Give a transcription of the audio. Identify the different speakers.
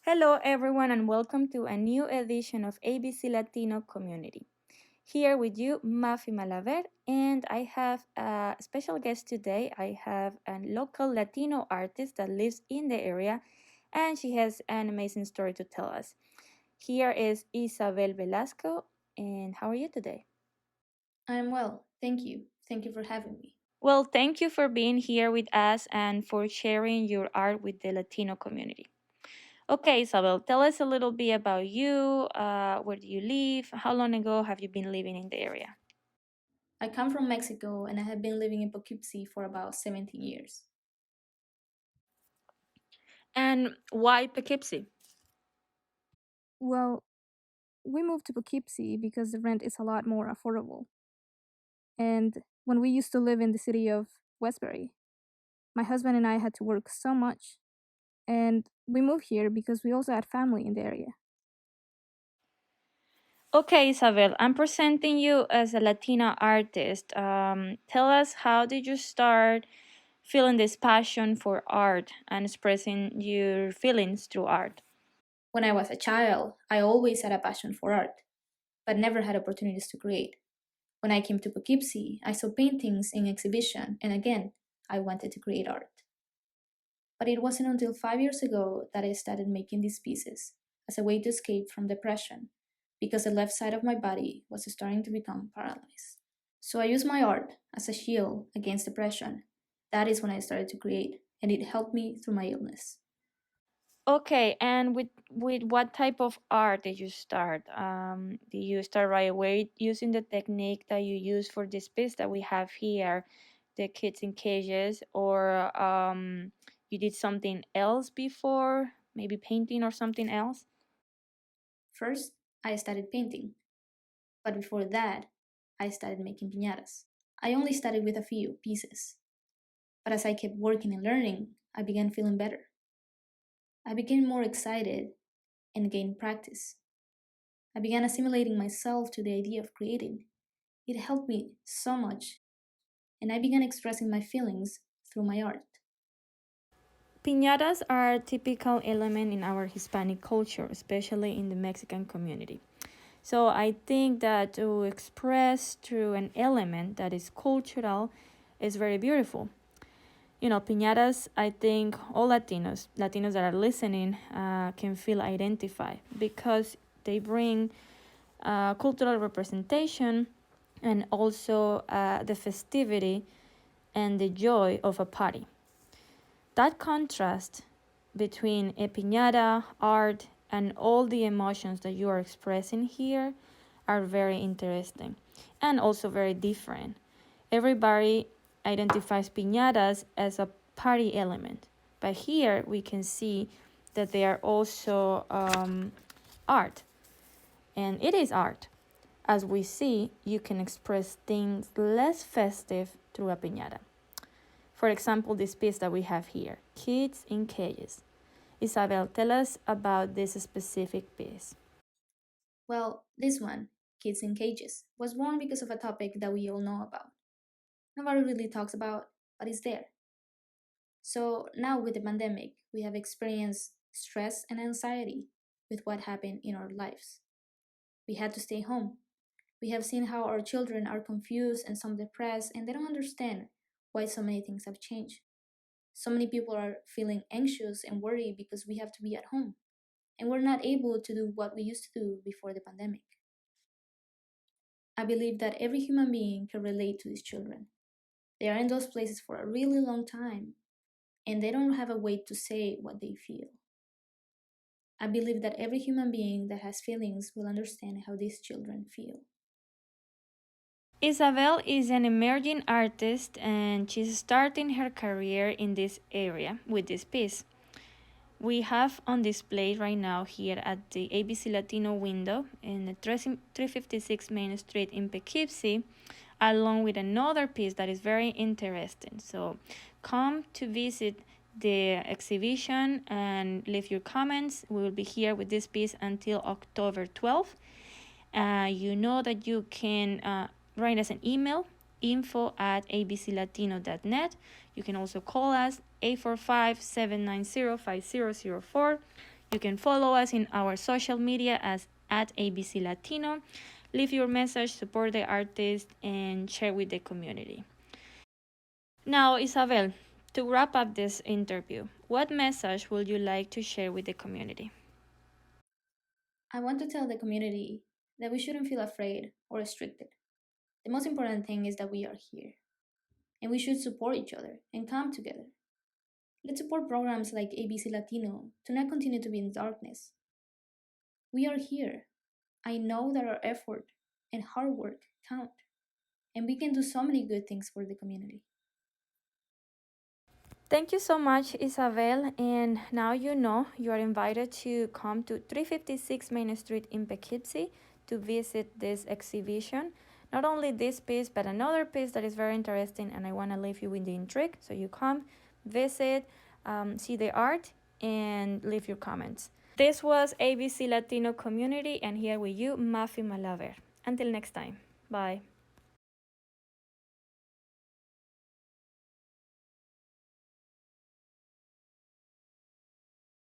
Speaker 1: Hello, everyone, and welcome to a new edition of ABC Latino Community. Here with you, Mafi Malaver, and I have a special guest today. I have a local Latino artist that lives in the area, and she has an amazing story to tell us. Here is Isabel Velasco, and how are you today?
Speaker 2: I'm well, thank you. Thank you for having me.
Speaker 1: Well, thank you for being here with us and for sharing your art with the Latino community. Okay, Isabel, tell us a little bit about you. Where do you live? How long ago have you been living in the area?
Speaker 2: I come from Mexico and I have been living in Poughkeepsie for about 17 years.
Speaker 1: And why Poughkeepsie?
Speaker 3: Well, we moved to Poughkeepsie because the rent is a lot more affordable. And when we used to live in the city of Westbury, my husband and I had to work so much. And we moved here because we also had family in the area.
Speaker 1: Okay, Isabel, I'm presenting you as a Latina artist. Tell us, how did you start feeling this passion for art and expressing your feelings through art?
Speaker 2: When I was a child, I always had a passion for art, but never had opportunities to create. When I came to Poughkeepsie, I saw paintings in exhibition, and again, I wanted to create art. But it wasn't until 5 years ago that I started making these pieces as a way to escape from depression, because the left side of my body was starting to become paralyzed. So I used my art as a shield against depression. That is when I started to create, and it helped me through my illness.
Speaker 1: Okay, and with what type of art did you start? Did you start right away using the technique that you use for this piece that we have here, the kids in cages, or you did something else before, maybe painting or something else?
Speaker 2: First, I started painting, but before that, I started making piñatas. I only started with a few pieces, but as I kept working and learning, I began feeling better. I became more excited and gained practice. I began assimilating myself to the idea of creating. It helped me so much, and I began expressing my feelings through my art.
Speaker 1: Piñatas are a typical element in our Hispanic culture, especially in the Mexican community. So I think that to express through an element that is cultural is very beautiful. You know, piñatas, I think all Latinos that are listening, can feel identified because they bring cultural representation and also the festivity and the joy of a party. That contrast between a piñata, art, and all the emotions that you are expressing here are very interesting and also very different. Everybody identifies piñatas as a party element, but here we can see that they are also art, and it is art. As we see, you can express things less festive through a piñata. For example, this piece that we have here, Kids in Cages. Isabel, tell us about this specific piece.
Speaker 2: Well, this one, Kids in Cages, was born because of a topic that we all know about. Nobody really talks about, but it's there. So now with the pandemic, we have experienced stress and anxiety with what happened in our lives. We had to stay home. We have seen how our children are confused and some depressed, and they don't understand why so many things have changed. So many people are feeling anxious and worried because we have to be at home, and we're not able to do what we used to do before the pandemic. I believe that every human being can relate to these children. They are in those places for a really long time, and they don't have a way to say what they feel. I believe that every human being that has feelings will understand how these children feel.
Speaker 1: Isabel is an emerging artist and she's starting her career in this area with this piece. We have on display right now here at the ABC Latino window in the 356 Main Street in Poughkeepsie, along with another piece that is very interesting. So come to visit the exhibition and leave your comments. We will be here with this piece until October 12th. You know that you can write us an email, info@abclatino.net. You can also call us 845-790-5004. You can follow us in our social media as at ABC Latino. Leave your message, support the artist, and share with the community. Now, Isabel, to wrap up this interview, what message would you like to share with the community?
Speaker 2: I want to tell the community that we shouldn't feel afraid or restricted. The most important thing is that we are here, and we should support each other and come together. Let's support programs like ABC Latino to not continue to be in darkness. We are here. I know that our effort and hard work count, and we can do so many good things for the community.
Speaker 1: Thank you so much, Isabel. And now you know you are invited to come to 356 Main Street in Poughkeepsie to visit this exhibition. Not only this piece, but another piece that is very interesting, and I want to leave you with the intrigue. So you come, visit, see the art, and leave your comments. This was ABC Latino Community, and here with you, Mafi Malaver. Until next time, bye.